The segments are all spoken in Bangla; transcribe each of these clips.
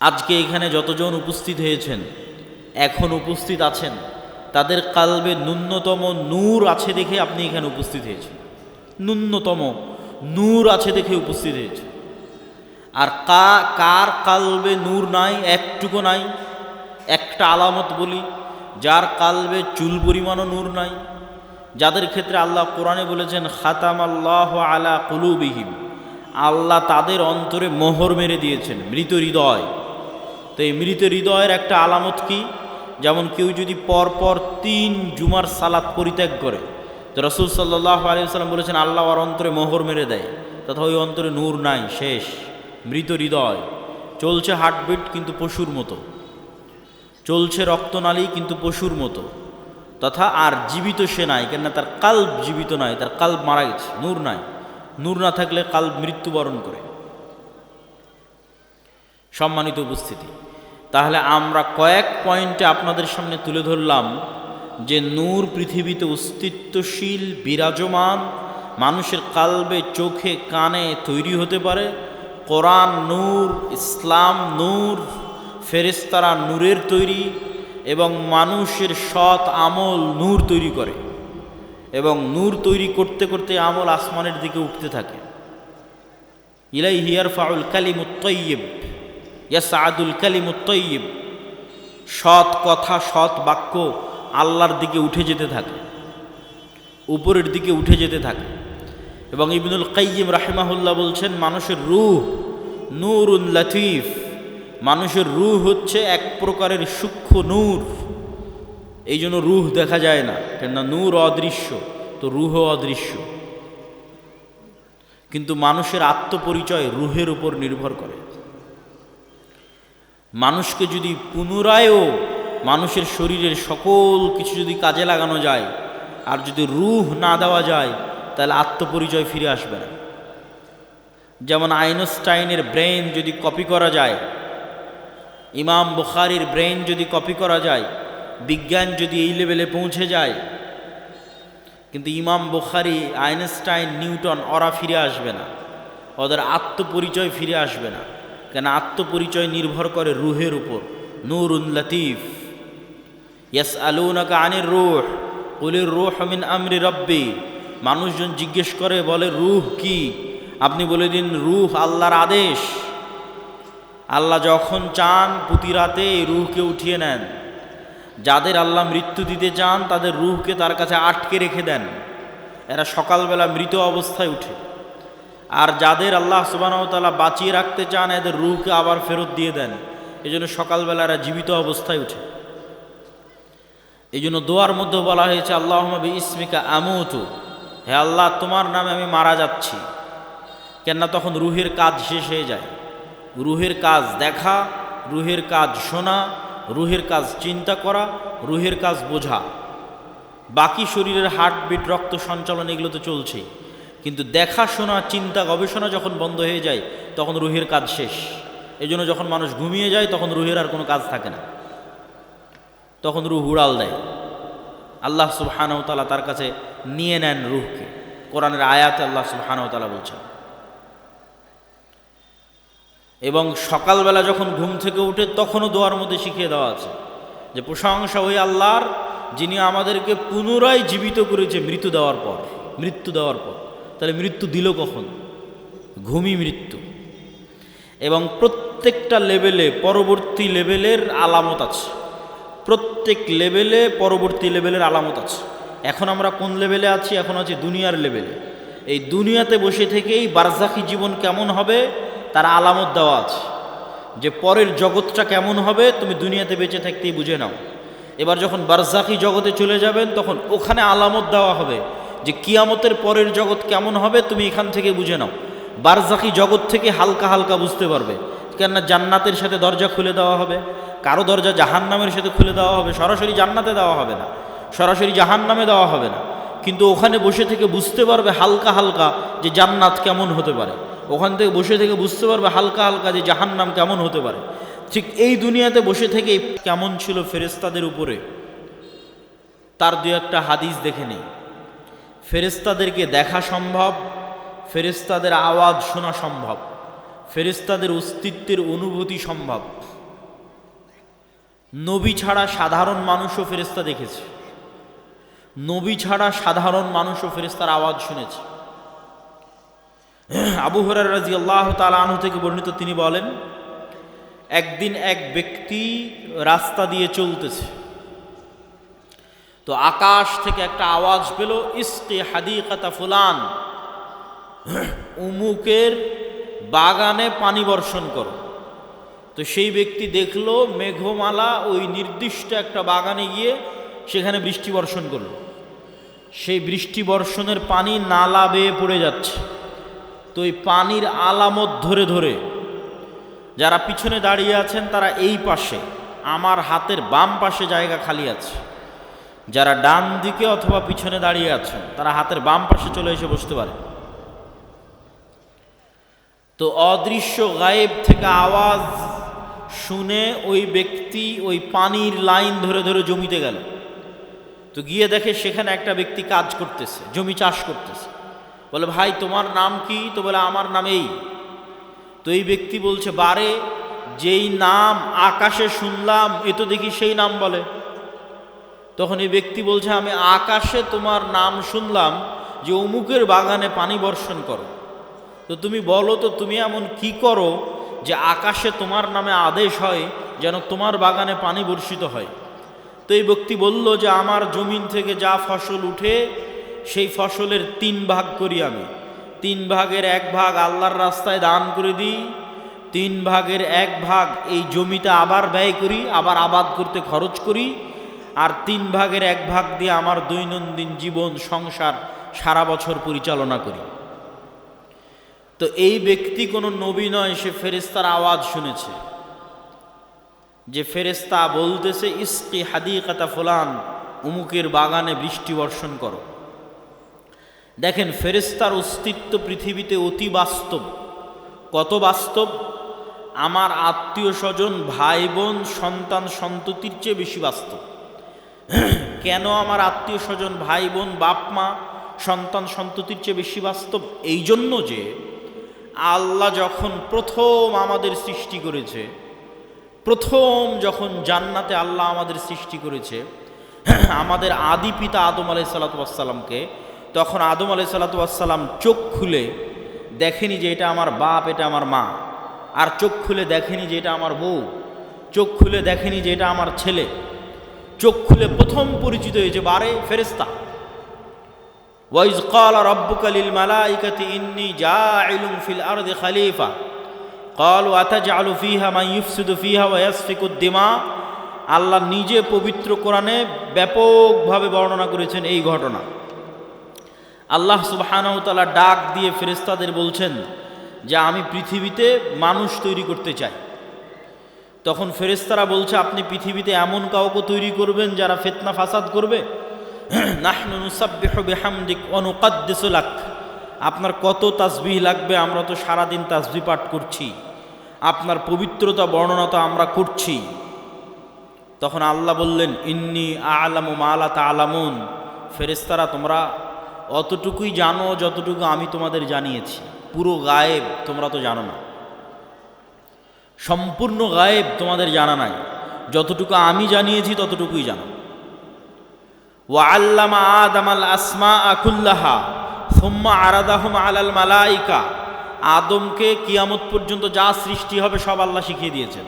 আজকে এখানে যতজন উপস্থিত হয়েছেন, এখন উপস্থিত আছেন, তাদের কালবে ন্যূনতম নূর আছে দেখে আপনি এখানে উপস্থিত হয়েছেন। ন্যূনতম নূর আছে দেখে উপস্থিত হয়েছেন। আর কার কালবে নূর নাই, একটুকু নাই? একটা আলামত বলি, যার কালবে চুল পরিমাণও নূর নাই, যাদের ক্ষেত্রে আল্লাহ কোরআনে বলেছেন খাতামাল্লাহু আলা কুলুবিহিম, আল্লাহ তাদের অন্তরে মোহর মেরে দিয়েছেন, মৃত হৃদয়। তো এই মৃত হৃদয়ের একটা আলামত কি? যেমন কেউ যদি পরপর 3 জুমার সালাত পরিত্যাগ করে, তো রাসূল সাল্লাল্লাহু আলাইহি ওয়াসাল্লাম বলেছেন আল্লাহ ওর অন্তরে মোহর মেরে দেয়, তথা ওই অন্তরে নূর নাই, শেষ, মৃত হৃদয়। চলছে হার্টবিট কিন্তু পশুর মতো, চলছে রক্তনালী কিন্তু পশুর মতো, তথা আর জীবিত সে নাই, কেননা তার কাল্ব জীবিত নাই, তার কাল্ব মারা গেছে, নূর নাই। নূর না থাকলে কাল্ব মৃত্যুবরণ করে। সম্মানিত উপস্থিতি, তাহলে আমরা কয়েক পয়েন্টে আপনাদের সামনে তুলে ধরলাম যে নূর পৃথিবীতে অস্তিত্বশীল, বিরাজমান, মানুষের কালবে, চোখে, কানে তৈরি হতে পারে। কোরআন নূর, ইসলাম নূর, ফেরেশতারা নূরের তৈরি, এবং মানুষের সৎ আমল নূর তৈরি করে, এবং নূর তৈরি করতে করতে আমল আসমানের দিকে উঠতে থাকে। ইলাইহি ইয়ারফাউল কালিমুত তাইয়্যিব ইয়াসআদুল কালিমুত তাইয়্যিব, সৎ কথা, সৎ বাক্য আল্লাহর দিকে উঠে যেতে থাকে, উপরের দিকে উঠে যেতে থাকে। এবং ইবনুল কাইয়্যিম রাহিমাহুল্লাহ বলছেন মানুষের রূহ নূরুন লাতীফ, মানুষের রূহ হচ্ছে এক প্রকারের সূক্ষ্ম নূর। এই জন্য রূহ দেখা যায় না, কেননা নূর অদৃশ্য, তো রূহ অদৃশ্য। কিন্তু মানুষের আত্মপরিচয় রূহের উপর নির্ভর করে। মানুষকে যদি পুনরায়ও মানুষের শরীরের সকল কিছু যদি কাজে লাগানো যায়, আর যদি রূহ না দেওয়া যায়, তাহলে আত্মপরিচয় ফিরে আসবে না। যেমন আইনস্টাইনের ব্রেন যদি কপি করা যায়, ইমাম বুখারীর ব্রেন যদি কপি করা যায়, বিজ্ঞান যদি এই লেভেলে পৌঁছে যায়, কিন্তু ইমাম বুখারী, আইনস্টাইন, নিউটন ওরা ফিরে আসবে না, ওদের আত্মপরিচয় ফিরে আসবে না। কেন? আত্মপরিচয় নির্ভর করে রূহের উপর। নূরুন লতীফ। ইয়াসআলুনাকা আনির রূহ কুলির রূহু মিন আমরি রাব্বি, মানুষজন জিজ্ঞেস করে, বলে রূহ কি? আপনি বলে দিন রূহ আল্লাহর আদেশ। আল্লাহ যখন চান প্রতি রাতে এই রূহকে উঠিয়ে নেন। যাদের আল্লাহ মৃত্যু দিতে চান তাদের রূহকে তার কাছে আটকে রেখে দেন, এরা সকালবেলা মৃত অবস্থায় উঠে। আর যাদের আল্লাহ সুবহানাহু ওয়া তাআলা বাঁচিয়ে রাখতে চান, এদের রূহকে আবার ফেরত দিয়ে দেন। এই জন্য সকালবেলা এরা জীবিত অবস্থায় উঠে। এই জন্য দোয়ার মধ্যে বলা হয়েছে আল্লাহুম্মা বিইসমিকা আমুতু, হে আল্লাহ তোমার নামে আমি মারা যাচ্ছি। কেননা তখন রূহের কাজ শেষ হয়ে যায়। রূহের কাজ দেখা, রূহের কাজ শোনা, রূহের কাজ চিন্তা করা, রূহের কাজ বোঝা। বাকি শরীরের হার্টবিট, রক্ত সঞ্চালন এগুলো তো চলছেই, কিন্তু দেখা, শোনা, চিন্তা, গবেষণা যখন বন্ধ হয়ে যায় তখন রূহের কাজ শেষ। এই জন্য যখন মানুষ ঘুমিয়ে যায় তখন রূহের আর কোনো কাজ থাকে না, তখন রূহ উড়াল দেয়। আল্লাহ সুবহানাহু ওয়া তাআলা তার কাছে নিয়ে নেন রূহকে। কোরআনের আয়াতে আল্লাহ সুবহানাহু ওয়া তাআলা বলছেন। এবং সকালবেলা যখন ঘুম থেকে উঠে তখনও দোয়ার মধ্যে শিখিয়ে দেওয়া আছে যে প্রশংসা ওই আল্লাহর, যিনি আমাদেরকে পুনরায় জীবিত করেছে মৃত্যু দেওয়ার পর। তাহলে মৃত্যু দিল কখন? ঘুমই মৃত্যু। এবং প্রত্যেকটা লেভেলে পরবর্তী লেভেলের আলামত আছে, প্রত্যেক লেভেলে পরবর্তী লেভেলের আলামত আছে। এখন আমরা কোন লেভেলে আছি? এখন আছি দুনিয়ার লেভেলে। এই দুনিয়াতে বসে থেকেই বারজাখি জীবন কেমন হবে তার আলামত দেওয়া আছে, যে পরের জগৎটা কেমন হবে তুমি দুনিয়াতে বেঁচে থাকতেই বুঝে নাও। এবার যখন বারজাখি জগতে চলে যাবেন তখন ওখানে আলামত দেওয়া হবে যে কিয়ামতের পরের জগৎ কেমন হবে, তুমি এখান থেকে বুঝে নাও। বারজাখি জগৎ থেকে হালকা হালকা বুঝতে পারবে, কেননা জান্নাতের সাথে দরজা খুলে দেওয়া হবে, কারো দরজা জাহান্নামের সাথে খুলে দেওয়া হবে। সরাসরি জান্নাতে দেওয়া হবে না, সরাসরি জাহান্নামে দেওয়া হবে না, কিন্তু ওখানে বসে থেকে বুঝতে পারবে হালকা হালকা যে জান্নাত কেমন হতে পারে। ওখান থেকে বসে থেকে বুঝতে পারবে হালকা হালকা যে জাহান্নাম কেমন হতে পারে। ঠিক এই দুনিয়াতে বসে থেকে কেমন ছিল ফেরেশতাদের উপরে তার দু একটা হাদিস দেখে নেই। ফেরেশতাদেরকে দেখা সম্ভব, ফেরেশতাদের আওয়াজ শোনা সম্ভব, ফেরেশতাদের অস্তিত্বের অনুভূতি সম্ভব। নবী ছাড়া সাধারণ মানুষও ফেরেশতা দেখেছে, নবী ছাড়া সাধারণ মানুষও ফেরেশতার আওয়াজ শুনেছে। আবু হুরায়রা রাদিয়াল্লাহু তাআলা আনহু থেকে বর্ণিত, তিনি বলেন, একদিন এক ব্যক্তি রাস্তা দিয়ে চলতেছে, তো আকাশ থেকে একটা আওয়াজ পেল, ইসকি হাদিকাতা ফুলান, উমুকের বাগানে পানি বর্ষণ করো। তো সেই ব্যক্তি দেখলো মেঘমালা ওই নির্দিষ্ট একটা বাগানে গিয়ে সেখানে বৃষ্টি বর্ষণ করলো। সেই বৃষ্টি বর্ষণের পানি নালা বেয়ে পড়ে যাচ্ছে। তো এই পানির আলামত ধরে ধরে যারা পিছনে দাঁড়িয়ে আছেন তারা এই পাশে, আমার হাতের বাম পাশে জায়গা খালি আছে, যারা ডান দিকে অথবা পিছনে দাঁড়িয়ে আছেন তারা হাতের বাম পাশে চলে এসে বসতে পারে। তো অদৃশ্য গায়েব থেকে আওয়াজ শুনে ওই ব্যক্তি ওই পানির লাইন ধরে ধরে জমিতে গেল। তো গিয়ে দেখে সেখানে একটা ব্যক্তি কাজ করতেছে, জমি চাষ করতেছে। বলে, ভাই তোমার নাম কি? তো বলে, আমার নাম এই। তো এই ব্যক্তি বলছে, বারে, যেই নাম আকাশে শুনলাম এ তো দেখি সেই নাম বলে। তখন এই ব্যক্তি বলছে, আমি আকাশে তোমার নাম শুনলাম যে অমুকের বাগানে পানি বর্ষণ করো। তো তুমি বলো তো তুমি এমন কি করো যে আকাশে তোমার নামে আদেশ হয় যেন তোমার বাগানে পানি বর্ষিত হয়? তো এই ব্যক্তি বলল যে আমার জমিন থেকে যা ফসল উঠে সেই ফসলের 3 ভাগ করি আমি। 3 ভাগের 1 ভাগ আল্লাহর রাস্তায় দান করে দিই, 3 ভাগের 1 ভাগ এই জমিতে আবার ব্যয় করি, আবার আবাদ করতে খরচ করি, আর 3 ভাগের 1 ভাগ দিয়ে আমার দৈনন্দিন জীবন সংসার সারা বছর পরিচালনা করি। তো এই ব্যক্তি কোনো নবী নয়, সে ফেরেশতার আওয়াজ শুনেছে, যে ফেরেশতা বলতেছে, ইসকি হাদিকাতা ফুলান, উমুকের বাগানে বৃষ্টি বর্ষণ করো। দেখেন, ফেরেশতার অস্তিত্ব পৃথিবীতে অতি বাস্তব। কত বাস্তব? আমার আত্মীয় স্বজন, ভাই বোন, সন্তান সন্ততির চেয়ে বেশি বাস্তব। কেন আমার আত্মীয় স্বজন, ভাই বোন, বাপ মা, সন্তান সন্ততির চেয়ে বেশি বাস্তব? এই জন্য যে আল্লাহ যখন প্রথম আমাদের সৃষ্টি করেছে, প্রথম যখন জান্নাতে আল্লাহ আমাদের সৃষ্টি করেছে আমাদের আদি পিতা আদম আলাইহিসসালাতু ওয়াসসালামকে, তখন আদম আলাইহিসসালাতু ওয়াসসালাম চোখ খুলে দেখেনি যে এটা আমার বাপ, এটা আমার মা, আর চোখ খুলে দেখেনি যে এটা আমার বউ, চোখ খুলে দেখেনি যে এটা আমার ছেলে। চোখ খুলে প্রথম পরিচিত হয়েছে বারে ফেরেশতা। ওয়াইজ ক্বালা রাব্বুকা লিল মালাইকাতি ইন্নী জাইলুন ফিল আরদি খলিফা ক্বালু আতাজআলু ফিহা মান ইউফসিদু ফিহা ওয়া ইয়াসফিকুদ দিমা। আল্লাহ নিজে পবিত্র কোরআনে ব্যাপকভাবে বর্ণনা করেছেন এই ঘটনা। আল্লাহ সুবহানাহু ওয়া তাআলা ডাক দিয়ে ফেরেশতাদের বলছেন যে আমি পৃথিবীতে মানুষ তৈরি করতে চাই। তখন ফেরেশতারা বলছে, আপনি পৃথিবীতে এমন কাউকে তৈরি করবেন যারা ফিতনা ফাসাদ করবে? নাহনু নুসাব্বিহু বিহামদিক ওয়া নুকদ্দিসু লাক। আপনার কত তাসবিহ লাগবে? আমরা তো সারাদিন তাসবিহ পাঠ করছি, আপনার পবিত্রতা বর্ণনা তো আমরা করছি। তখন আল্লাহ বললেন, ইন্নী আ'লামু মা লা তা'লামুন। ফেরেশতারা, তোমরা অতটুকুই জানো যতটুকু আমি তোমাদের জানিয়েছি, পুরো গায়েব তোমরা তো জানো না, সম্পূর্ণ গায়েব তোমাদের জানা নাই, যতটুকু আমি জানিয়েছি ততটুকুই জানো। ওয়া আল্লামা আদামাল আসমাআ কুল্লাহা সুম্মা আরাদাহুম আলাল মালাইকা। আদমকে কিয়ামত পর্যন্ত যা সৃষ্টি হবে সব আল্লাহ শিখিয়ে দিয়েছেন।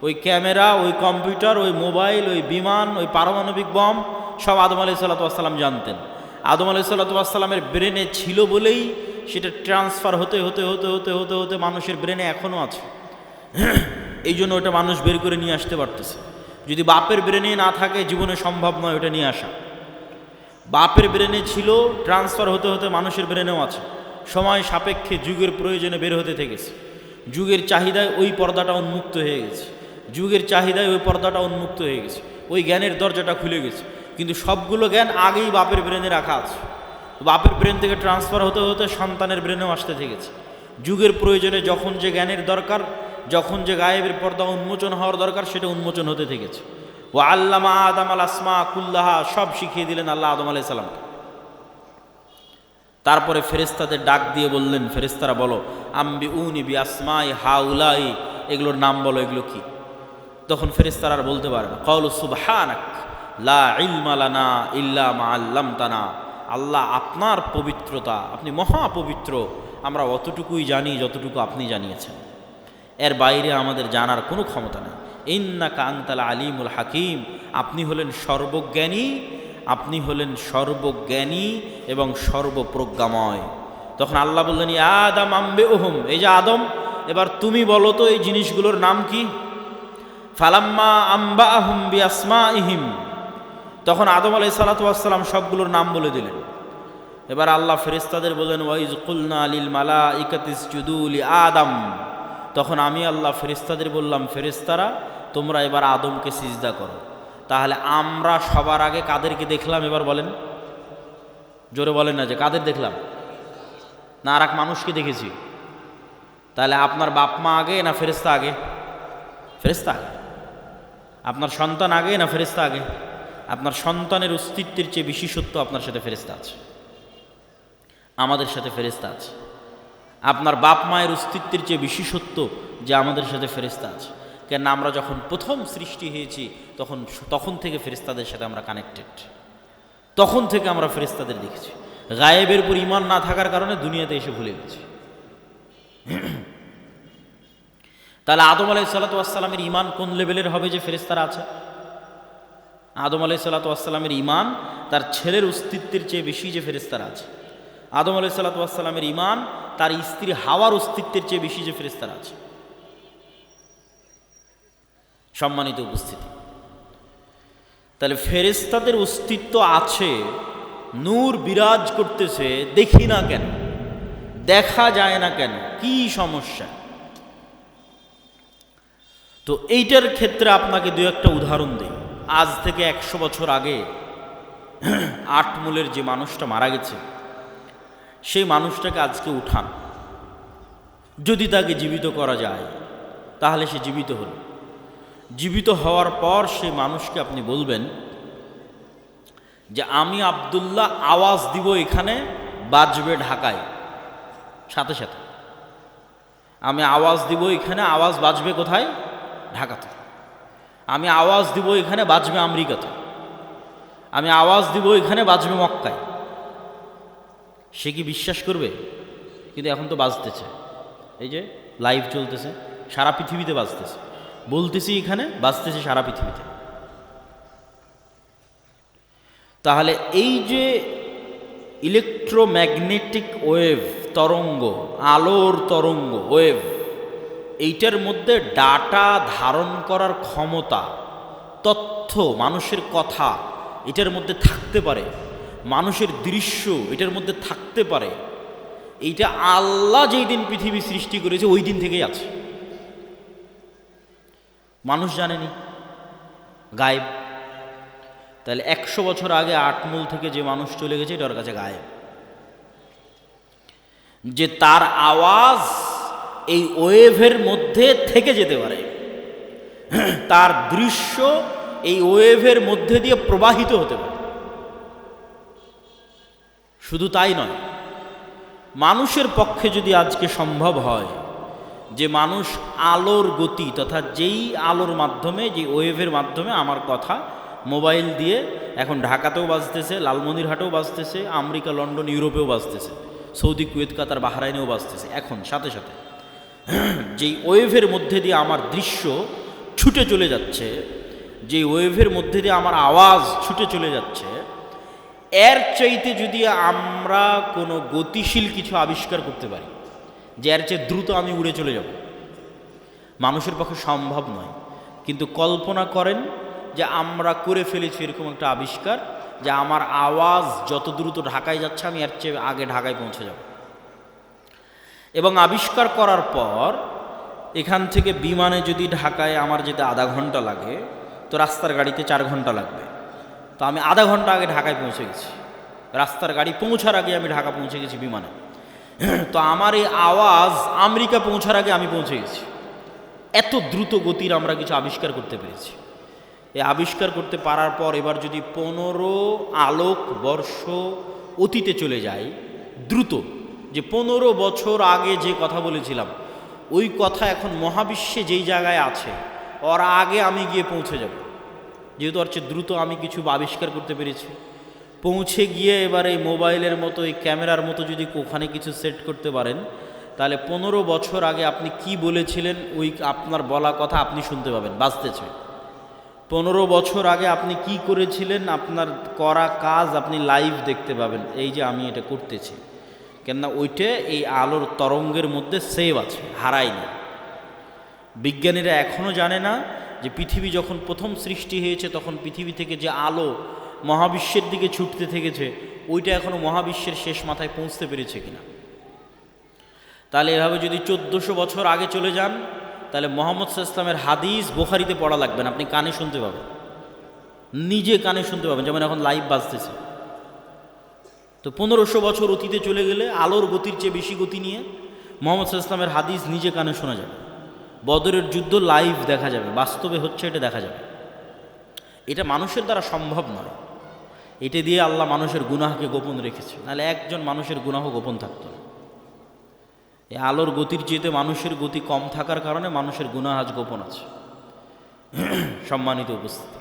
ওই ক্যামেরা, ওই কম্পিউটার, ওই মোবাইল, ওই বিমান, ওই পারমাণবিক বম সব আদম আলাইহিসসালাতু ওয়াসসালাম জানতেন। আদম আলাইহিসসালাতু ওয়াসসালামের ব্রেনে ছিল বলেই সেটা ট্রান্সফার হতে হতে হতে হতে হতে হতে মানুষের ব্রেনে এখনও আছে। এই জন্য ওটা মানুষ বের করে নিয়ে আসতে পারতেছে। যদি বাপের ব্রেনে না থাকে জীবনে সম্ভব নয় ওটা নিয়ে আসা। বাপের ব্রেনে ছিল, ট্রান্সফার হতে হতে মানুষের ব্রেনেও আছে। সময় সাপেক্ষে যুগের প্রয়োজনে বের হতে থেকেছে। যুগের চাহিদায় ওই পর্দাটা উন্মুক্ত হয়ে গেছে, যুগের চাহিদায় ওই পর্দাটা উন্মুক্ত হয়ে গেছে, ওই জ্ঞানের দরজাটা খুলে গেছে। কিন্তু সবগুলো জ্ঞান আগেই বাপের ব্রেনে রাখা আছে। বাপের ব্রেন থেকে ট্রান্সফার হতে হতে সন্তানের ব্রেনেও আসতে থেকেছে। যুগের প্রয়োজনে যখন যে জ্ঞানের দরকার, যখন যে গায়েবের পর্দা উন্মোচন হওয়ার দরকার, সেটা উন্মোচন হতে থেকেছে। ও আল্লামা আদম আল আসমা কুল্লাহা, সব শিখিয়ে দিলেন আল্লাহ আদম আলাইহিস সালামকে। তারপরে ফেরেশতাদের ডাক দিয়ে বললেন, ফেরেশতারা বলো, আম্বিউনি বি আসমাই হাউলাই, এগুলোর নাম বলো, এগুলো কি? তখন ফেরেশতারা আর বলতে পারে না, ক্বালু সুবহানাক লা ইলমা লানা ইল্লা মা আল্লামতানা, আল্লাহ আপনার পবিত্রতা, আপনি মহাপবিত্র, আমরা অতটুকুই জানি যতটুকু আপনি জানিয়েছেন, এর বাইরে আমাদের জানার কোনো ক্ষমতা নেই। ইন্নাকা আনতাল আলিমুল হাকিম, আপনি হলেন সর্বজ্ঞানী, আপনি হলেন সর্বজ্ঞানী এবং সর্বপ্রজ্ঞাময়। তখন আল্লাহ বললেন, ইয়া আদম আম্বিউহুম, এই যে আদম, এবার তুমি বলো তো এই জিনিসগুলোর নাম কি? ফালাম্মা আম্বাআহুম বিআসমাইহিম, তখন আদম আলাইহিস সালাতু ওয়াস সালাম সবগুলোর নাম বলে দিলেন। এবার আল্লাহ ফেরেশতাদের বললেন, ওয়াইজ কুলনা লিল মালাইকাতি ইসজুদু লি আদম, তখন আমি আল্লাহ ফেরেশতাদের বললাম, ফেরেশতারা তোমরা এবার আদমকে সিজদা করো। তাহলে আমরা সবার আগে কাদেরকে দেখলাম এবার বলেন? জোরে বলেন না যে কাদের দেখলাম, না আর এক মানুষকে দেখেছি? তাহলে আপনার বাপ মা আগে না ফেরেশতা আগে? ফেরেশতা আগে। আপনার সন্তান আগে না ফেরেশতা আগে? আপনার সন্তানের অস্তিত্বের চেয়ে বেশি সত্য আপনার সাথে ফেরেশতা আছে, আমাদের সাথে ফেরেশতা আছে। আপনার বাপ মায়ের অস্তিত্বের চেয়ে বেশি সত্য যে আমাদের সাথে ফেরেশতা আছে। কেন আমরা যখন প্রথম সৃষ্টি হয়েছি তখন থেকে ফেরেশতাদের সাথে আমরা কানেক্টেড, তখন থেকে আমরা ফেরেশতাদের দেখেছি। গায়েবের উপর ঈমান না থাকার কারণে দুনিয়াতে এসে ভুলে গেছি। তাহলে আদম আলাইহিস সালাতু ওয়াস সালামের ঈমান কোন লেভেলের হবে যে ফেরেশতারা আছে? আদম আলাইহিস সালাতু ওয়াস সালামের ঈমান তার ছেলের অস্তিত্বের চেয়ে বেশি যে ফেরেশতারা আছে। আদম আলাইহিস সালাতু ওয়াস সালামের ঈমান তার স্ত্রী হাওয়ার অস্তিত্বের চেয়ে বেশি যে ফেরেশতারা আছে। সম্মানিত উপস্থিতি, তাহলে ফেরেশতাদের অস্তিত্ব আছে, নূর বিরাজ করতেছে, দেখি না কেন, দেখা যায় না কেন, কি সমস্যা? তো এইটার ক্ষেত্রে আপনাকে দু একটা উদাহরণ দিই। আজ থেকে 100 বছর আগে আটমূলের যে মানুষটা মারা গেছে, সেই মানুষটাকে আজকে উঠান, যদি তাকে জীবিত করা যায় তাহলে সে জীবিত হল। জীবিত হওয়ার পর সেই মানুষকে আপনি বলবেন যে আমি আব্দুল্লাহ আওয়াজ দিব, এখানে বাজবে ঢাকায়, সাথে সাথে আমি আওয়াজ দিব, এখানে আওয়াজ বাজবে কোথায়? ঢাকাতে। আমি আওয়াজ দিব, এখানে বাজবে আমেরিকাতে। আমি আওয়াজ দিব, এখানে বাজবে মক্কায়। সে কি বিশ্বাস করবে? কিন্তু এখন তো বাজতেছে, এই যে লাইভ চলতেছে, সারা পৃথিবীতে বাজতেছে, বলতেছি এখানে, বাজতেছে সারা পৃথিবীতে। তাহলে এই যে ইলেকট্রোম্যাগনেটিক ওয়েভ, তরঙ্গ, আলোর তরঙ্গ, ওয়েভ, এইটার মধ্যে ডাটা ধারণ করার ক্ষমতা, তথ্য, মানুষের কথা এটার মধ্যে থাকতে পারে, মানুষের দৃশ্য এটার মধ্যে থাকতে পারে। এইটা আল্লাহ যেই দিন পৃথিবী সৃষ্টি করেছে ওই দিন থেকেই আছে, মানুষ জানেনি, গায়েব। তাহলে 100 বছর আগে আটমূল থেকে যে মানুষ চলে গেছে এটার কাছে গায়েব। যে তার আওয়াজ এই ওয়েভের মধ্যে থেকে যেতে পারে, তার দৃশ্য এই ওয়েভের মধ্যে দিয়ে প্রবাহিত হতে পারে। শুধু তাই নয়, মানুষের পক্ষে যদি আজকে সম্ভব হয় যে মানুষ আলোর গতি তথা যেই আলোর মাধ্যমে, যে ওয়েভের মাধ্যমে আমার কথা মোবাইল দিয়ে এখন ঢাকাতেও বাজতেছে, লালমনিরহাটেও বাজতেছে, আমেরিকা, লন্ডন, ইউরোপেও বাজতেছে, সৌদি, কুয়েত, কাতার, বাহরাইনেও বাজতেছে, এখন সাথে সাথে যেই ওয়েভের মধ্যে দিয়ে আমার দৃশ্য ছুটে চলে যাচ্ছে, যেই ওয়েভের মধ্যে দিয়ে আমার আওয়াজ ছুটে চলে যাচ্ছে, এর চাইতে যদি আমরা কোনো গতিশীল কিছু আবিষ্কার করতে পারি যে এর চেয়ে দ্রুত আমি উড়ে চলে যাব, মানুষের পক্ষে সম্ভব নয়। কিন্তু কল্পনা করেন যে আমরা করে ফেলেছি এরকম একটা আবিষ্কার যে আমার আওয়াজ যত দ্রুত ঢাকায় যাচ্ছে আমি এর চেয়ে আগে ঢাকায় পৌঁছে যাব। এবং আবিষ্কার করার পর এখান থেকে বিমানে যদি ঢাকায় আমার যেতে আধা ঘন্টা লাগে, তো রাস্তার গাড়িতে 4 ঘন্টা লাগবে। তো আমি আধা ঘন্টা আগে ঢাকায় পৌঁছে গেছি, রাস্তার গাড়ি পৌঁছার আগে আমি ঢাকা পৌঁছে গেছি বিমানে। তো আমার এই আওয়াজ আমেরিকা পৌঁছার আগে আমি পৌঁছে গেছি। এত দ্রুত গতির আমরা কিছু আবিষ্কার করতে পেরেছি। এই আবিষ্কার করতে পারার পর এবার যদি 15 আলোক বর্ষ অতীতে চলে যায় দ্রুত, যে 15 বছর আগে যে কথা বলেছিলাম ওই কথা এখন মহাবিশ্বে যেই জায়গায় আছে ওর আগে আমি গিয়ে পৌঁছে যাব, যেহেতু ওর চেয়ে দ্রুত আমি কিছু আবিষ্কার করতে পেরেছি। পৌঁছে গিয়ে এবার এই মোবাইলের মতো, এই ক্যামেরার মতো যদি ওখানে কিছু সেট করতে পারেন, তাহলে 15 বছর আগে আপনি কি বলেছিলেন ওই আপনার বলা কথা আপনি শুনতে পাবেন, বাঁচতেছে। 15 বছর আগে আপনি কি করেছিলেন, আপনার করা কাজ আপনি লাইভ দেখতে পাবেন, এই যে আমি এটা করতেছি। কেননা ওইটা এই আলোর তরঙ্গের মধ্যে সেভ আছে, হারায়নি। বিজ্ঞানীরা এখনও জানে না যে পৃথিবী যখন প্রথম সৃষ্টি হয়েছে তখন পৃথিবী থেকে যে আলো মহাবিশ্বের দিকে ছুটতে থেকেছে ওইটা এখনও মহাবিশ্বের শেষ মাথায় পৌঁছতে পেরেছে কিনা। তাহলে এভাবে যদি 1400 বছর আগে চলে যান, তাহলে মুহাম্মদ সাল্লাল্লাহু আলাইহি ওয়াসাল্লামের হাদিস বুখারীতে পড়া লাগবে না, আপনি কানে শুনতে পাবেন, নিজে কানে শুনতে পাবেন, যেমন এখন লাইভ বাজতেছে। তো 1500 বছর অতীতে চলে গেলে আলোর গতির চেয়ে বেশি গতি নিয়ে মুহাম্মদ সাল্লাল্লাহু আলাইহি ওয়াসাল্লামের হাদিস নিজে কানে শোনা যাবে, বদরের যুদ্ধ লাইভ দেখা যাবে, বাস্তবে হচ্ছে এটা দেখা যাবে। এটা মানুষের দ্বারা সম্ভব নয়, এটা দিয়ে আল্লাহ মানুষের গুনাহকে গোপন রেখেছে, নাহলে একজন মানুষের গুনাহ গোপন থাকতো না। এই আলোর গতির চেয়ে মানুষের গতি কম থাকার কারণে মানুষের গুনাহ আজ গোপন আছে। সম্মানিত উপস্থিতি,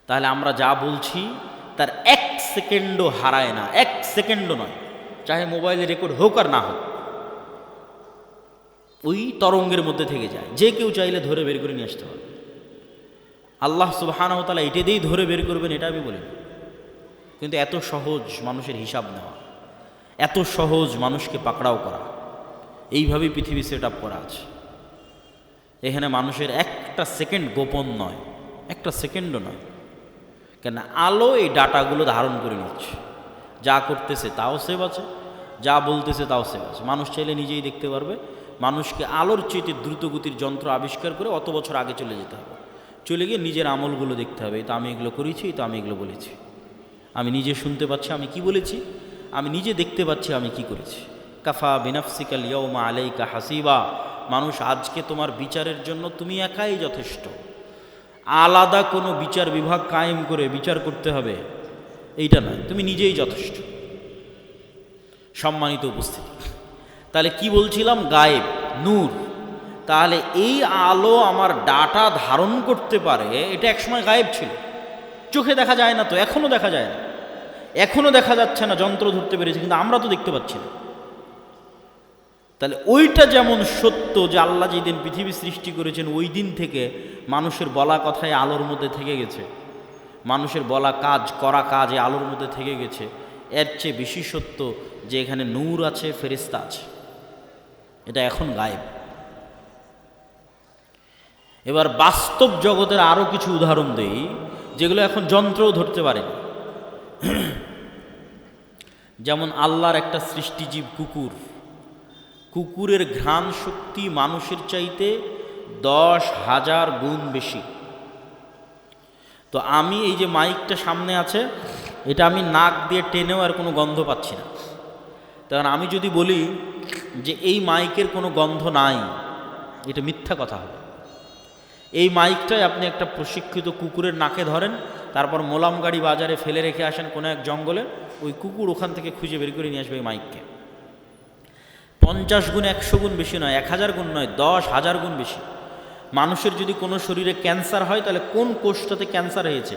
তাহলে আমরা যা বলছি তার 1 সেকেন্ডও হারায় না, 1 সেকেন্ডও নয়, চাহে মোবাইলে রেকর্ড হোক আর না হোক, ওই তরঙ্গের মধ্যে থেকে যায়। যে কেউ চাইলে ধরে বের করে নিয়ে আসতে পারবে। আল্লাহ সুবহানাহু ওয়া তাআলা এটা দিয়েই ধরে বের করবেন এটা আমি বলি, কিন্তু এত সহজ মানুষের হিসাব নেওয়া, এত সহজ মানুষকে পাকড়াও করা, এইভাবেই পৃথিবী সেট আপ করা আছে। এখানে মানুষের একটা সেকেন্ড গোপন নয়, একটা সেকেন্ডও নয়। কেন আলো এই ডাটাগুলো ধারণ করে নিচ্ছে, যা করতেছে তাও সেভ আছে, যা বলতেছে তাও সেভ আছে। মানুষ চাইলে নিজেই দেখতে পারবে। মানুষকে আলোর চেয়ে দ্রুতগতির যন্ত্র আবিষ্কার করে অত বছর আগে চলে যেতে হবে, চলে গিয়ে নিজের আমলগুলো দেখতে হবে। তো আমি এগুলো করেছি, তো আমি এগুলো বলেছি, আমি নিজে শুনতে পাচ্ছি আমি কি বলেছি, আমি নিজে দেখতে পাচ্ছি আমি কি করেছি। কাফা বিনাফসিকাল ইয়াউমা আলাইকা হাসিবা, মানুষ আজকে তোমার বিচারের জন্য তুমি একাই যথেষ্ট, আলাদা কোনো বিচার বিভাগ কায়েম করে বিচার করতে হবে এইটা নয়, তুমি নিজেই যথেষ্ট। সম্মানিত উপস্থিতি, তাহলে কি বলছিলাম, গায়েব নূর। তাহলে এই আলো আমার ডাটা ধারণ করতে পারে, এটা একসময় গায়েব ছিল, চোখে দেখা যায় না, তো এখনও দেখা যায় না, এখনও দেখা যাচ্ছে না, যন্ত্র ধরতে পেরেছে কিন্তু আমরা তো দেখতে পাচ্ছি না। তাহলে ওইটা যেমন সত্য যে আল্লাহ যেদিন পৃথিবী সৃষ্টি করেছেন ওই দিন থেকে মানুষের বলা কথায় আলোর মধ্যে থেকে গেছে, মানুষের বলা কাজ করা কাজ এই আলোর মধ্যে থেকে গেছে, এর চেয়ে বেশি সত্য যে এখানে নূর আছে, ফেরেশতা আছে, এটা এখন গায়েব। এবার বাস্তব জগতের আরও কিছু উদাহরণ দেই যেগুলো এখন যন্ত্রও ধরতে পারে। যেমন আল্লাহর একটা সৃষ্টিজীব কুকুর, কুকুরের ঘ্রাণ শক্তি মানুষের চাইতে 10,000 গুণ বেশি। তো আমি এই যে মাইকটা সামনে আছে, এটা আমি নাক দিয়ে টেনেও আর কোনো গন্ধ পাচ্ছি না। তখন আমি যদি বলি যে এই মাইকের কোনো গন্ধ নাই, এটা মিথ্যা কথা হবে। এই মাইকটাই আপনি একটা প্রশিক্ষিত কুকুরের নাকে ধরেন, তারপর মোলাম গাড়ি বাজারে ফেলে রেখে আসেন কোনো এক জঙ্গলে, ওই কুকুর ওখান থেকে খুঁজে বের করে নিয়ে আসবে এই মাইককে। 50 গুণ 100 গুণ বেশি নয়, 1000 গুণ নয়, 10,000 গুণ বেশি। মানুষের যদি কোনো শরীরে ক্যান্সার হয়, তাহলে কোন কোষটাতে ক্যান্সার হয়েছে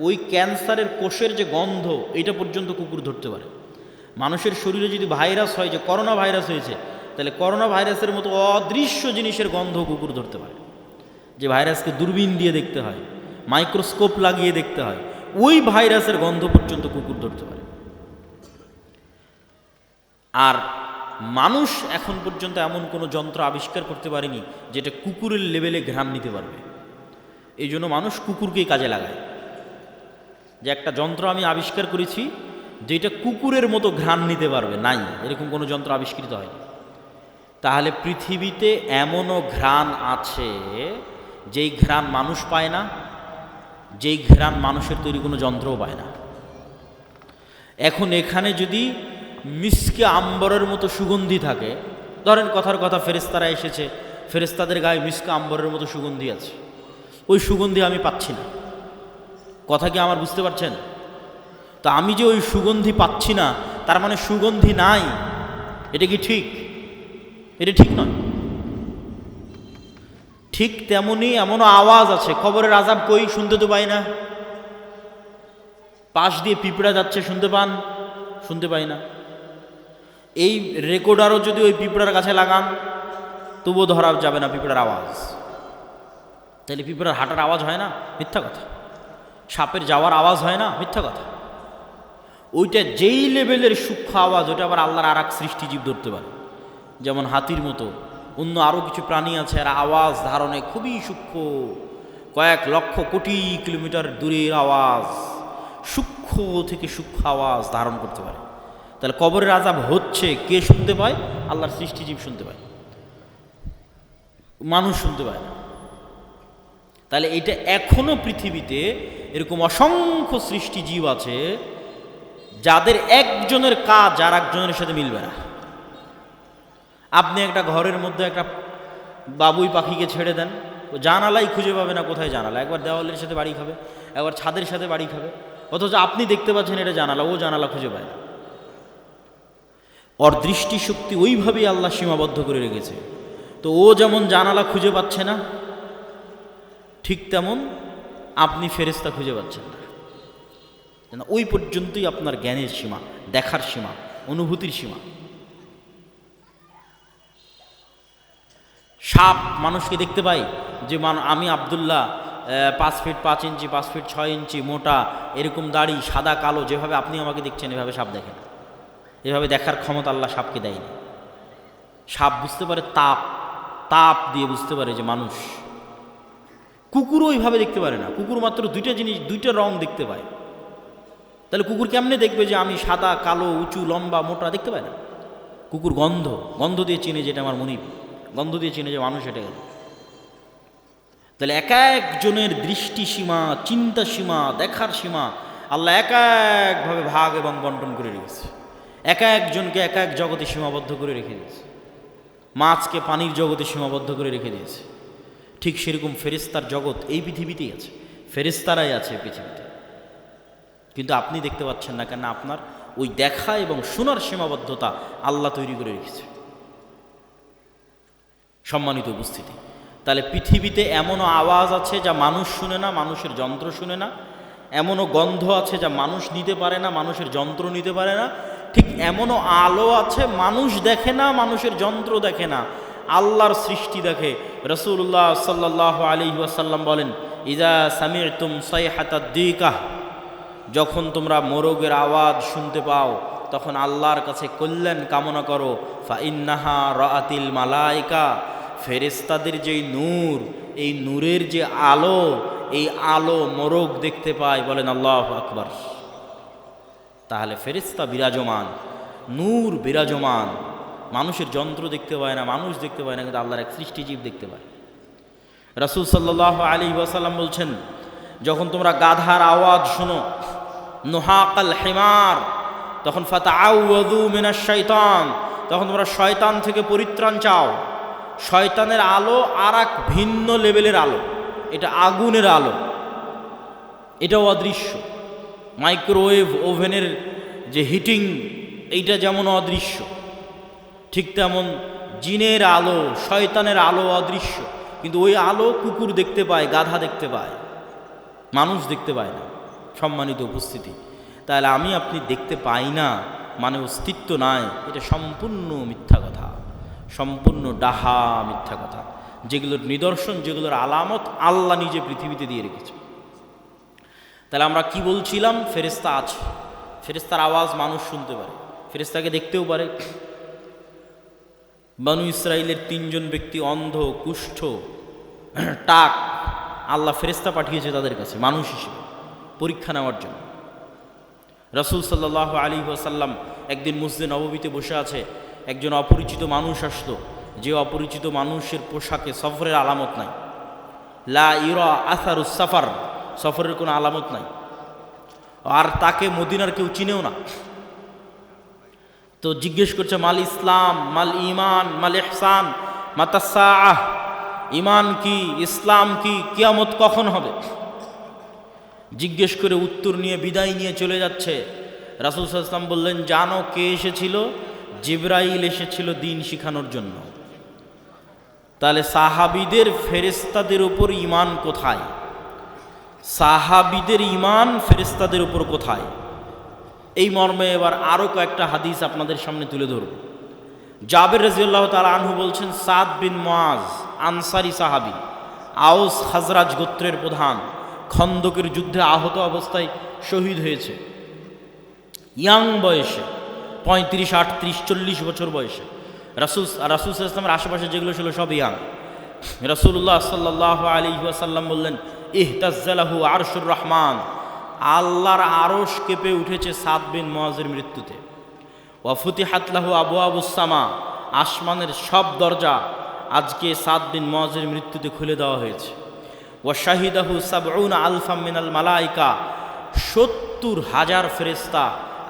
ওই ক্যান্সারের কোষের যে গন্ধ এটা পর্যন্ত কুকুর ধরতে পারে। মানুষের শরীরে যদি ভাইরাস হয়, যে করোনা ভাইরাস হয়েছে, তাহলে করোনা ভাইরাসের মতো অদৃশ্য জিনিসের গন্ধ কুকুর ধরতে পারে। যে ভাইরাসকে দূরবীন দিয়ে দেখতে হয়, মাইক্রোস্কোপ লাগিয়ে দেখতে হয়, ওই ভাইরাসের গন্ধ পর্যন্ত কুকুর ধরতে পারে। আর মানুষ এখন পর্যন্ত এমন কোনো যন্ত্র আবিষ্কার করতে পারেনি যেটা কুকুরের লেভেলে ঘ্রাণ নিতে পারবে। এই জন্য মানুষ কুকুরকেই কাজে লাগায়, যে একটা যন্ত্র আমি আবিষ্কার করেছি যেটা কুকুরের মতো ঘ্রাণ নিতে পারবে, নাই, এরকম কোনো যন্ত্র আবিষ্কৃত হয়নি। তাহলে পৃথিবীতে এমনও ঘ্রাণ আছে যেই ঘ্রাণ মানুষ পায় না, যেই ঘ্রাণ মানুষের তৈরি কোনো যন্ত্রও পায় না। এখন এখানে যদি মিসকে আম্বরের মতো সুগন্ধি থাকে, ধরেন কথার কথা ফেরেশতারা এসেছে, ফেরেশতাদের গায়ে মিসকে আম্বরের মতো সুগন্ধি আছে, ওই সুগন্ধি আমি পাচ্ছি না, কথা কি আমার বুঝতে পারছেন? তো আমি যে ওই সুগন্ধি পাচ্ছি না, তার মানে সুগন্ধি নাই, এটা কি ঠিক? এটা ঠিক নয়। ঠিক তেমনি এমনও আওয়াজ আছে, কবরের আযাব কই, শুনতে তো পাই না। পাশ দিয়ে পিঁপড়া যাচ্ছে, শুনতে পান? শুনতে পাই না। এই রেকর্ডারও যদি ওই পিঁপড়ার কাছে লাগান তবুও ধরা যাবে না পিঁপড়ার আওয়াজ। তাহলে পিঁপড়ার হাঁটার আওয়াজ হয় না? মিথ্যা কথা। সাপের যাওয়ার আওয়াজ হয় না? মিথ্যা কথা। ওইটা যেই লেভেলের সূক্ষ্ম আওয়াজ, ওটা আবার আল্লাহর আর এক সৃষ্টিজীব ধরতে পারে। যেমন হাতির মতো অন্য আরও কিছু প্রাণী আছে, আর আওয়াজ ধারণে খুবই সূক্ষ্ম, কয়েক লক্ষ কোটি কিলোমিটার দূরের আওয়াজ, সূক্ষ্ম থেকে সূক্ষ্ম আওয়াজ ধারণ করতে পারে। তাহলে কবরের আযাব হচ্ছে, কে শুনতে পায়? আল্লাহর সৃষ্টিজীব শুনতে পায়, মানুষ শুনতে পায় না। তাহলে এটা এখনো পৃথিবীতে এরকম অসংখ্য সৃষ্টিজীব আছে যাদের একজনের কাজ আর একজনের সাথে মিলবে না। আপনি একটা ঘরের মধ্যে একটা বাবুই পাখিকে ছেড়ে দেন, ও জানালাই খুঁজে পাবে না কোথায় জানালা। একবার দেওয়ালের সাথে বাড়ি খাবে, একবার ছাদের সাথে বাড়ি খাবে, অথচ আপনি দেখতে পাচ্ছেন এটা জানালা, ও জানালা খুঁজে পায় না। ওর দৃষ্টিশক্তি ওইভাবেই আল্লাহ সীমাবদ্ধ করে রেখেছে। তো ও যেমন জানালা খুঁজে পাচ্ছে না, ঠিক তেমন আপনি ফেরেশতা খুঁজে পাচ্ছেন না। ওই পর্যন্তই আপনার জ্ঞানের সীমা, দেখার সীমা, অনুভূতির সীমা। সাপ মানুষকে দেখতে পাই যে আমি আব্দুল্লাহ 5 ফিট 5 ইঞ্চি, 5 ফিট 6 ইঞ্চি মোটা, এরকম দাড়ি, সাদা কালো, যেভাবে আপনি আমাকে দেখছেন এভাবে সাপ দেখেন। এভাবে দেখার ক্ষমতা আল্লাহ সাপকে দেয়নি। সাপ বুঝতে পারে তাপ, তাপ দিয়ে বুঝতে পারে যে মানুষ। কুকুরও ওইভাবে দেখতে পারে না। কুকুর মাত্র দুইটা জিনিস, দুইটা রং দেখতে পায়। তাহলে কুকুর কেমনে দেখবে যে আমি সাদা কালো, উঁচু লম্বা মোটা? দেখতে পায় না। কুকুর গন্ধ, গন্ধ দিয়ে চিনে যেটা আমার মনিব, গন্ধ দিয়ে চিনে যে মানুষ এটা গেল। তাহলে এক একজনের দৃষ্টি সীমা, চিন্তা সীমা, দেখার সীমা আল্লাহ এক একভাবে ভাগ এবং বন্টন করে রেখেছে। এক একজনকে এক এক জগতে সীমাবদ্ধ করে রেখে দিয়েছে। মাছকে পানির জগতে সীমাবদ্ধ করে রেখে দিয়েছে। ঠিক সেরকম ফেরেশতার জগৎ এই পৃথিবীতেই আছে, ফেরেশতারাই আছে পৃথিবীতে। কিন্তু আপনি দেখতে পাচ্ছেন না কেন? আপনার ওই দেখা এবং শোনার সীমাবদ্ধতা আল্লাহ তৈরি করে রেখেছে। সম্মানিত উপস্থিতি, তাহলে পৃথিবীতে এমনও আওয়াজ আছে যা মানুষ শুনে না, মানুষের যন্ত্র শুনে না। এমনও গন্ধ আছে যা মানুষ নিতে পারে না, মানুষের যন্ত্র নিতে পারে না। ঠিক এমনও আলো আছে মানুষ দেখে না, মানুষের যন্ত্র দেখে না, আল্লাহর সৃষ্টি দেখে। রাসূলুল্লাহ সাল্লাল্লাহু আলাইহি ওয়াসাল্লাম বলেন, ইযা সামি'তুম সাইহাতাদ দীকাহ, যখন তোমরা মোরগের আওয়াজ শুনতে পাও তখন আল্লাহর কাছে কল্যাণ কামনা করো। ফা ইন্নাহা রাআতিল মালাইকা, ফেরেশতাদের যেই নূর, এই নূরের যে আলো, এই আলো মোরগ দেখতে পায়। বলেন আল্লাহু আকবার। তাহলে ফেরেশতা বিরাজমান, নূর বিরাজমান। মানুষের যন্ত্র দেখতে পায় না, মানুষ দেখতে পায় না, কিন্তু আল্লাহর এক সৃষ্টিজীব দেখতে পায়। রাসূল সাল্লাল্লাহু আলাইহি ওয়াসাল্লাম বলছেন, যখন তোমরা গাধার আওয়াজ শোনো, নুহাকাল হিমার, তখন ফাতাআউযু মিনাশ শাইতান, তখন তোমরা শয়তান থেকে পরিত্রাণ চাও। শয়তানের আলো আর এক ভিন্ন লেভেলের আলো, এটা আগুনের আলো, এটাও অদৃশ্য। মাইক্রোওয়েভ ওভেনের যে হিটিং, এইটা যেমন অদৃশ্য, ঠিক তেমন জিনের আলো, শয়তানের আলো অদৃশ্য। কিন্তু ওই আলো কুকুর দেখতে পায়, গাধা দেখতে পায়, মানুষ দেখতে পায় না। সম্মানিত উপস্থিতি, তাহলে আমি আপনি দেখতে পাই না মানে অস্তিত্ব নাই, এটা সম্পূর্ণ মিথ্যা কথা, সম্পূর্ণ ডাহা মিথ্যা কথা। যেগুলোর নিদর্শন, যেগুলোর আলামত আল্লাহ নিজে পৃথিবীতে দিয়ে রেখেছে। তাহলে আমরা কি বলছিলাম? ফেরেশতা আছে, ফেরেশতার আওয়াজ মানুষ শুনতে পারে, ফেরেশতাকে দেখতেও পারে। বনু ইসরাইলের 3 জন ব্যক্তি অন্ধ, কুষ্ঠ, টাক, আল্লাহ ফেরেশতা পাঠিয়েছে তাদের কাছে মানুষ হিসেবে পরীক্ষা নেওয়ার জন্য। রাসূল সাল্লাল্লাহু আলাইহি ওয়াসাল্লাম একদিন মসজিদে নববীতে বসে আছে, একজন অপরিচিত মানুষ আসলো, যে অপরিচিত মানুষের পোশাকে সফরের আলামত নাই, লা ইরা আসারুস সাফার, সফরের কোনো আলামত নাই, আর তাকে মদিনার কেউ চিনেও না। তো জিজ্ঞেস করছে, মাল ইসলাম, মাল ইমান, মাল ইহসান, মাতাসাআহ, ইমান কি, ইসলাম কি, কিয়ামত কখন হবে? জিজ্ঞেস করে উত্তর নিয়ে বিদায় নিয়ে চলে যাচ্ছে। রাসূল সাল্লাল্লাহু আলাইহি ওয়াসাল্লাম বললেন, জানো কে এসেছিল? জিবরাইল এসেছিল দিন শিখানোর জন্য। তাহলে সাহাবীদের ফেরেশতাদের উপর ঈমান কোথায়? সাহাবীদের ঈমান ফেরেশতাদের উপর কোথায়? এই মর্মে এবার আরও কয়েকটা হাদিস আপনাদের সামনে তুলে ধরব। জাবের রাদিয়াল্লাহু তাআলা আনহু বলছেন, সাদ বিন মুআজ আনসারী সাহাবী, আউস খাজরাজ গোত্রের প্রধান, খন্দকের যুদ্ধে আহত অবস্থায় শহীদ হয়েছে। ইয়াং বয়সে 35, 38, 40 বছর বয়সে। রাসূল সাল্লাল্লাহু আলাইহি ওয়াসাল্লামের আশেপাশে যেগুলো ছিল সব ইয়াং। রাসূলুল্লাহ সাল্লাল্লাহু আলাইহি ওয়াসাল্লাম বললেন, ইহতাজ্জালাহু আরশুর রহমান, আল্লাহর আরশ কেঁপে উঠেছে সাদ বিন মুআজের মৃত্যুতে। ওয়া ফুতিহাত লাহু আবওয়াবুস সামা, আসমানের সব দরজা আজকে সাদ বিন মুআজের মৃত্যুতে খুলে দেওয়া হয়েছে। ওয়া শাহিদাহু সাবউনা আলফাম মিনাল মালাইকা, 70,000 ফেরেশতা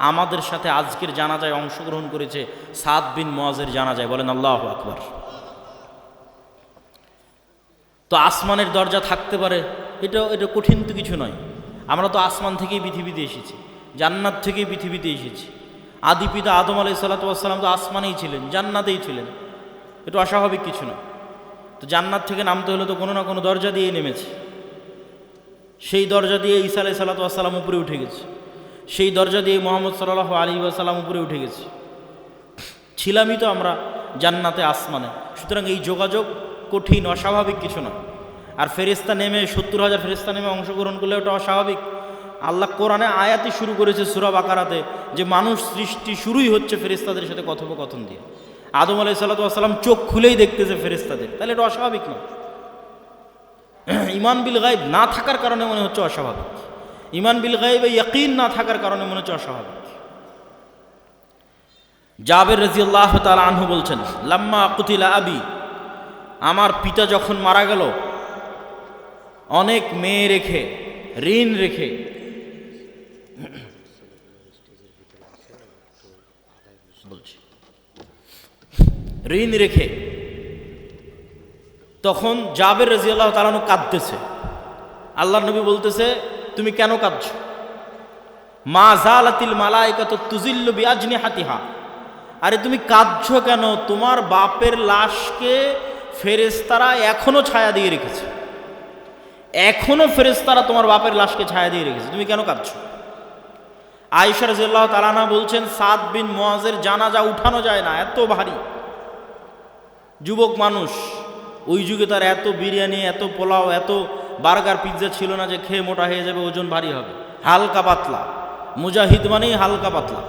আমাদের সাথে আজকের জানাজায় অংশগ্রহণ করেছে সাদ বিন মুআজের জানাজায়। বলেন আল্লাহু আকবার। তো আসমানের দরজা থাকতে পারে, এটা কঠিন তো কিছু নয়। আমরা তো আসমান থেকেই পৃথিবীতে এসেছি, জান্নাত থেকেই পৃথিবীতে এসেছি। আদি পিতা আদম আলাইহিস সালাতু ওয়াস সালাম তো আসমানেই ছিলেন, জান্নাতেই ছিলেন। এটা অস্বাভাবিক কিছু না। তো জান্নাত থেকে নামতে হলে তো কোনো না কোনো দরজা দিয়েই নেমেছে। সেই দরজা দিয়ে ঈসা আলাইহিস সালাতু ওয়াস সালাম উপরে উঠে গেছে, সেই দরজা দিয়ে মুহাম্মদ সাল্লাল্লাহু আলাইহি ওয়াসাল্লাম উপরে উঠে গেছে। ছিলামই তো আমরা জান্নাতে, আসমানে। সুতরাং এই যোগাযোগ কঠিন, অস্বাভাবিক কিছু না। আর ফেরেশতা নেমে 70,000 ফেরেশতা নেমে অংশগ্রহণ করলে ওটা অস্বাভাবিক। আল্লাহ কোরআনে আয়াতই শুরু করেছে সূরা বাকারাতে যে মানুষ সৃষ্টি শুরুই হচ্ছে ফেরেশতাদের সাথে কথোপকথন দিয়ে। আদম আলাইহিস সালাতু ওয়াস সালাম চোখ খুলেই দেখতেছে ফেরেশতাদের, তাহলে এটা অস্বাভাবিক না। ঈমান বিল গায়ব না থাকার কারণে মনে হচ্ছে অস্বাভাবিক, ঈমান বিল গায়বে ইয়াকিন না থাকার কারণে মনে হচ্ছে অস্বাভাবিক। জাবের রাদিয়াল্লাহু তাআলা আনহু বলছেন, লাম্মা কুতিলা আবি, আমার পিতা যখন মারা গেল, অনেক মেয়ে রেখে, ঋণ রেখে, ঋণ রেখে, তখন জাবের রাদিয়াল্লাহু তাআলা আনহু কাঁদতেছে। আল্লাহর নবী বলতেছে, তুমি কেন কাঁদছো? মা জালাতিল মালাইকাতু তুজিল্লু বিআজনিহাতিহা, আরে তুমি কাঁদছো কেন? তোমার বাপের লাশকে ফেরেশতারা এখনো ছায়া দিয়ে রেখেছে, এখনো ফেরেশতারা তোমার বাপের লাশকে ছায়া দিয়ে রেখেছে, তুমি কেন কাঁদছো? আয়েশা রাদিয়াল্লাহু তাআলা আনহা বলছেন, সাদ বিন মুআজের জানাজা উঠানো যায় না, এত ভারী। যুবক মানুষ, ওই যুগে তার এত বিরিয়ানি, এত পোলাও, এত বার্গার, পিৎজা ছিল না যে খেয়ে মোটা হয়ে যাবে, ওজন ভারী হবে। হালকা পাতলা, মুজাহিদ মানেই হালকা পাতলা।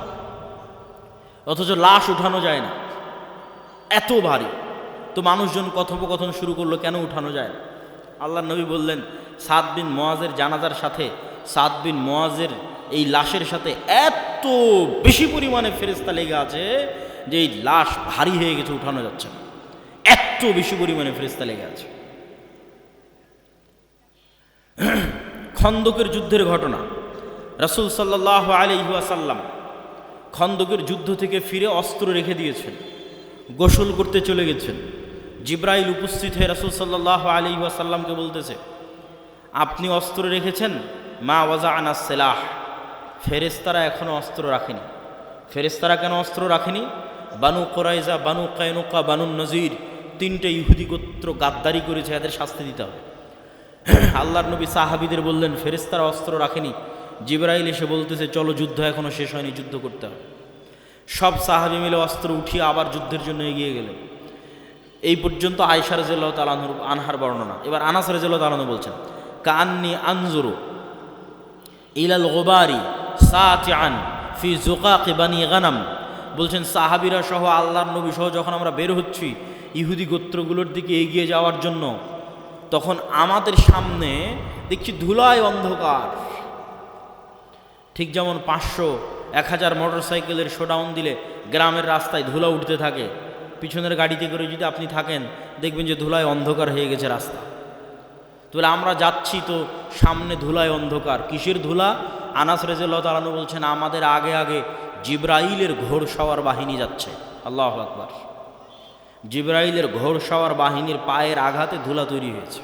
অথচ লাশ উঠানো যায় না, এত ভারী। তো মানুষজন কথোপকথন শুরু করলো, কেন উঠানো যায় না? আল্লাহর নবী বললেন, সাদ বিন মুআজের জানাজার সাথে, সাদ বিন মুআজের এই লাশের সাথে এত বেশি পরিমাণে ফেরেশতা লেগে আছে যে এই লাশ ভারী হয়ে গেছে, উঠানো যাচ্ছে না, এত বেশি পরিমাণে ফেরেশতা লেগে আছে। খন্দকের যুদ্ধের ঘটনা, রাসূল সাল্লাল্লাহু আলাইহি ওয়াসাল্লাম খন্দকের যুদ্ধ থেকে ফিরে অস্ত্র রেখে দিয়েছেন, গোসল করতে চলে গেছেন। জিব্রাইল উপস্থিত হয়ে রাসূল সাল্লাল্লাহু আলাইহি ওয়াসাল্লামকে বলতেছে, আপনি অস্ত্র রেখেছেন, মা ওয়াজা'না সিলাহ, ফেরেশতারা এখনও অস্ত্র রাখেনি। ফেরেশতারা কেন অস্ত্র রাখেনি? বানু কুরাইজা, বানু কায়নুকা, বানু নজির, 3টে ইহুদি গোত্র গাদ্দারি করেছে, এদের শাস্তি দিতে হবে। আল্লাহর নবী সাহাবীদের বললেন, ফেরেশতারা অস্ত্র রাখেনি। জিবরাইল এসে বলতেছে, চলো, যুদ্ধ এখনো শেষ হয়নি, যুদ্ধ করতে হবে। সব সাহাবী মিলে অস্ত্র উঠিয়ে আবার যুদ্ধের জন্য এগিয়ে গেলেন। এই পর্যন্ত আয়েশা রাদিয়াল্লাহু তাআলা আনহার বর্ণনা। এবার আনাস রাদিয়াল্লাহু তাআলা বলছেন, কাআন্নী আনজুরু ইলাল গুবারি সাতিআন ফি যুকাকি বানি গানাম, বলছেন সাহাবীরা সহ আল্লাহর নবী সহ যখন আমরা বের হচ্ছি ইহুদি গোত্রগুলোর দিকে এগিয়ে যাওয়ার জন্য, তখন আমাদের সামনে দেখছি ধুলায় অন্ধকার। ঠিক যেমন 500-1000 মোটরসাইকেলের শোডাউন দিলে গ্রামের রাস্তায় ধুলা উঠতে থাকে, পিছনের গাড়িতে করে যদি আপনি থাকেন দেখবেন যে ধুলায় অন্ধকার হয়ে গেছে রাস্তা। তাহলে আমরা যাচ্ছি তো সামনে ধুলায় অন্ধকার। কিসের ধুলা? আনাস রাদিয়াল্লাহু তাআলা আনহু বলছেন, আমাদের আগে আগে জিবরাইলের ঘোড়সওয়ার বাহিনী যাচ্ছে। আল্লাহু আকবার। জিবরাইলের ঘোড়সওয়ার বাহিনীর পায়ের আঘাতে ধুলা তৈরি হয়েছে।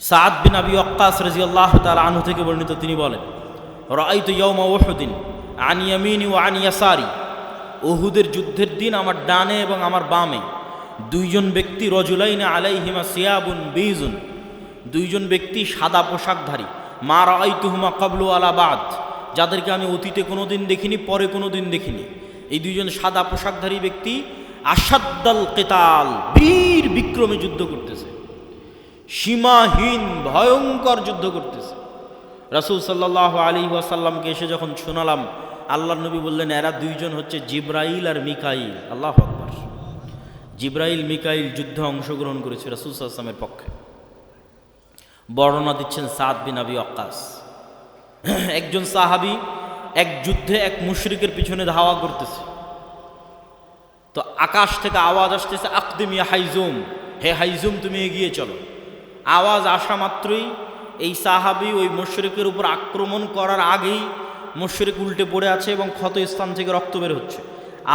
সাদ বিন আবি ওয়াক্কাস রাদিয়াল্লাহু তাআলা আনহু থেকে বর্ণিত, তিনি বলেন, রাআইতু ইয়াওমা উহুদিন আন ইয়ামিনি ওয়া আন ইয়াসারি, উহুদের যুদ্ধের দিন আমার ডানে এবং আমার বামে দুইজন ব্যক্তি, রজুলাইনা আলাইহিমা সিয়াবুন বীজুন, দুইজন ব্যক্তি সাদা পোশাকধারী, মা রাআইতুহুমা ক্বাবলু ওয়ালা বাদ, যাদেরকে আমি অতীতে কোনো দিন দেখিনি, পরে কোনো দিন দেখিনি। এই দুইজন সাদা পোশাকধারী ব্যক্তি আসাদ্দাল কিতাল, বীর বিক্রমে যুদ্ধ করতেছে, সীমাহীন ভয়ঙ্কর যুদ্ধ করতেছে। রাসূল সাল্লাল্লাহু আলাইহি ওয়াসাল্লামকে এসে যখন শোনালাম, আল্লাহর নবী বললেন, এরা দুইজন হচ্ছে জিবরাইল আর মিকাইল। আল্লাহু আকবার। জিবরাইল মিকাইল যুদ্ধে অংশগ্রহণ করেছে রাসূল সাল্লাল্লাহু আলাইহি ওয়াসাল্লামের পক্ষে। বর্ণনা দিচ্ছেন সাদ বিন আবি ওয়াক্কাস। একজন সাহাবী এক যুদ্ধে এক মুশরিকের পিছনে ধাওয়া করতেছে, তো আকাশ থেকে আওয়াজ আসতেছে, আকদিম ইয়া হাইজুম, হে হাইজুম তুমি এগিয়ে চলো। আওয়াজ আসা মাত্রই এই সাহাবী ওই মুশরিকের উপর আক্রমণ করার আগেই মুশরিক উল্টে পড়ে আছে এবং ক্ষত স্থান থেকে রক্ত বের হচ্ছে,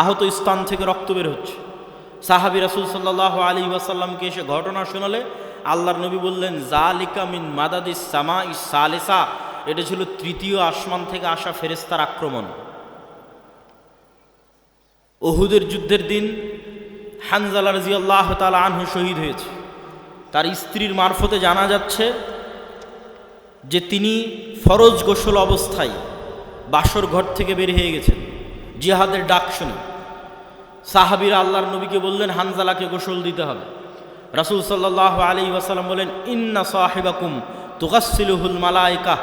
আহত স্থান থেকে রক্ত বের হচ্ছে। সাহাবী রাসূল সাল্লাল্লাহু আলাইহি ওয়াসাল্লামকে এসে ঘটনা শোনালে আল্লাহর নবী বললেন, জালিকা মিন মাদাদিস সামাইস সালিসা, এটা ছিল তৃতীয় আসমান থেকে আসা ফেরেশতার আক্রমণ। উহুদের যুদ্ধের দিন হানজালা রাদিয়াল্লাহু তাআলা আনহু শহীদ হয়েছে। তার স্ত্রীর মারফতে জানা যাচ্ছে যে তিনি ফরজ গোসল অবস্থায় বাসর ঘর থেকে বের হয়ে গেছেন জিহাদের ডাক শুনে। সাহাবীরা আল্লাহর নবীকে বললেন, হানজালাকে গোসল দিতে হবে। রাসূল সাল্লাল্লাহু আলাইহি ওয়াসাল্লাম বলেন, ইন্না সাহিবাকুম তুগাসসিলুহুল মালায়েকা,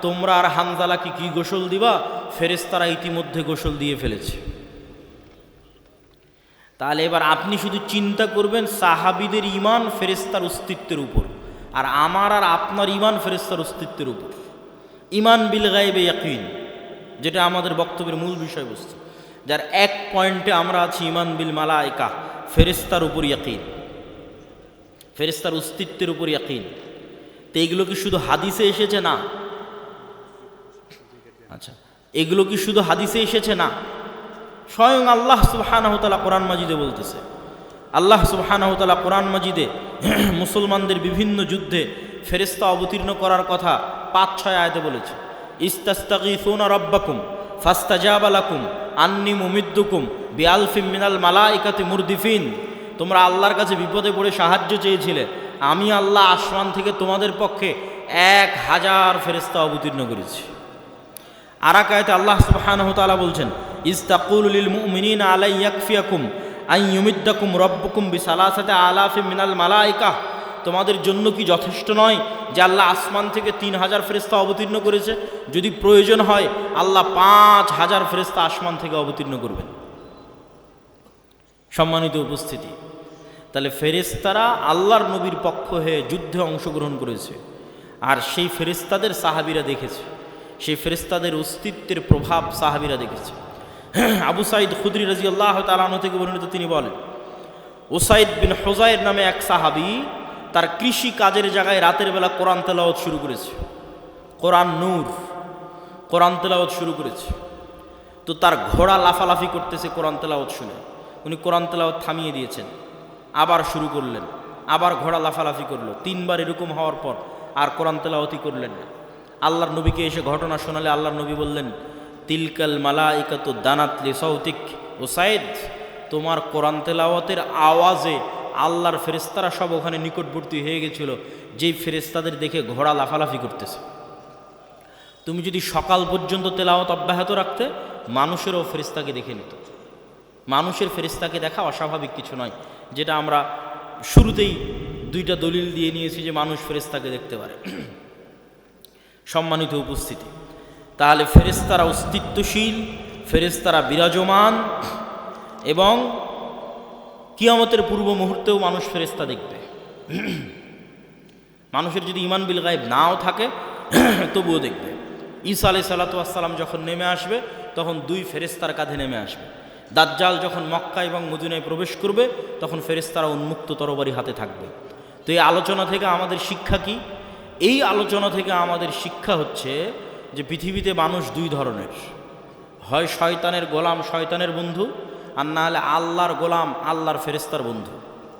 তোমরা আর হানজালাকে কি গোসল দিবা? ফেরেশতারা ইতিমধ্যে গোসল দিয়ে ফেলেছে। তাহলে এবার আপনি শুধু চিন্তা করবেন সাহাবীদের ঈমান ফেরেশতার অস্তিত্বের উপর, আর আমার আর আপনার ঈমান ফেরেশতার অস্তিত্বের উপর। ঈমান বিল গায়বে ইয়াকিন, যেটা আমাদের বক্তব্যের মূল বিষয়বস্তু, যার এক পয়েন্টে আমরা আছি ঈমান বিল মালায়েকা, ফেরেশতার উপর ইয়াকিন, ফেরেশতার অস্তিত্বের উপর ইয়াকিন। তো এগুলো কি শুধু হাদিসে এসেছে? না। আচ্ছা, এগুলো কি শুধু হাদিসে এসেছে? না, স্বয়ং আল্লাহ সুবহানাহু ওয়া তাআলা কোরআন মাজিদে বলতেছে। আল্লাহ সুবহানাহু ওয়া তাআলা কোরআন মাজিদে মুসলমানদের বিভিন্ন যুদ্ধে ফেরেশতা অবতীর্ণ করার কথা ৫-৬ আয়াতে বলেছে। ইস্তাস্তাগীসুনা রাব্বাকুম ফাস্তাজাবা লাকুম আন্নী মুমিদ্দুকুম বিআলফিম মিনাল মালাইকাতি মুরদিফিন, তোমরা আল্লাহর কাছে বিপদে পড়ে সাহায্য চেয়েছিলে, আমি আল্লাহ আসমান থেকে তোমাদের পক্ষে ১,০০০ ফেরেশতা অবতীর্ণ করেছি। আর এক আয়াতে আল্লাহ সুবহানাহু ওয়া তাআলা বলছেন, ইস্তাকুলু লিল মুমিনিনা আলাই ইয়াকফিয়াকুম আন ইউমিদ্দাকুম রাব্বুকুম বিসালাসাতি আলাফিম মিনাল মালাইকা, তোমাদের জন্য কি যথেষ্ট নয় যে আল্লাহ আসমান থেকে ৩,০০০ ফেরেশতা অবতীর্ণ করেছে? যদি প্রয়োজন হয় আল্লাহ ৫,০০০ ফেরেশতা আসমান থেকে অবতীর্ণ করবেন। সম্মানিত উপস্থিতি, তাহলে ফেরেশতারা আল্লাহর নবীর পক্ষ হয়ে যুদ্ধে অংশগ্রহণ করেছে, আর সেই ফেরেশতাদের সাহাবীরা দেখেছে, সেই ফেরেশতাদের অস্তিত্বের প্রভাব সাহাবীরা দেখেছে। আবু সাঈদ খুদরি রাদিয়াল্লাহু তাআলা আনহু থেকে বর্ণিত, তিনি বলেন, উসাইদ বিন হুযাইর নামে এক সাহাবী তার কৃষি কাজের জায়গায় রাতের বেলা কোরআন তেলাওয়াত শুরু করেছে, কোরআন নূর, কোরআন তেলাওয়াত শুরু করেছে। তো তার ঘোড়া লাফালাফি করতেছে কোরআন তেলাওয়াত শুনে, উনি কোরআন তেলাওয়াত থামিয়ে দিয়েছেন, আবার শুরু করলেন, আবার ঘোড়া লাফালাফি করলো। ৩বার এরকম হওয়ার পর আর কোরআন তেলাওয়াতই করলেন না। আল্লাহর নবীকে এসে ঘটনা শোনালে আল্লাহর নবী বললেন, তিলকাল মালাইকাতু দানাত লি সাউতিক, উসাইদ, তোমার কোরআন তেলাওয়াতের আওয়াজে আল্লাহর ফেরেশতারা সব ওখানে নিকটবর্তী হয়ে গেছিল, যেই ফেরেশতাদের দেখে ঘোড়া লাফালাফি করতেছে। তুমি যদি সকাল পর্যন্ত তেলাওয়াত অব্যাহত রাখতে, মানুষেরও ফেরেশতাকে দেখে নিত। মানুষের ফেরেশতাকে দেখা অস্বাভাবিক কিছু নয়, যেটা আমরা শুরুতেই 2টা দলিল দিয়ে নিয়েছি যে মানুষ ফেরেশতাকে দেখতে পারে। সম্মানিত উপস্থিতি, তাহলে ফেরেশতারা অস্তিত্বশীল, ফেরেশতারা বিরাজমান, এবং কিয়ামতের পূর্ব মুহূর্তেও মানুষ ফেরেশতা দেখবে। মানুষের যদি ঈমান বিল গায়ব নাও থাকে তবুও দেখবে। ঈসা আলাইহিস সালাতু ওয়াস সালাম যখন নেমে আসবে তখন 2 ফেরেশতার কাঁধে নেমে আসবে। দাজ্জাল যখন মক্কা এবং মদিনায় প্রবেশ করবে তখন ফেরেশতারা উন্মুক্ত তরবারি হাতে থাকবে। তো এই আলোচনা থেকে আমাদের শিক্ষা কি? এই আলোচনা থেকে আমাদের শিক্ষা হচ্ছে যে পৃথিবীতে মানুষ 2 ধরনের, হয় শয়তানের গোলাম, শয়তানের বন্ধু, আর না হলে আল্লাহর গোলাম, আল্লাহর ফেরেশতার বন্ধু।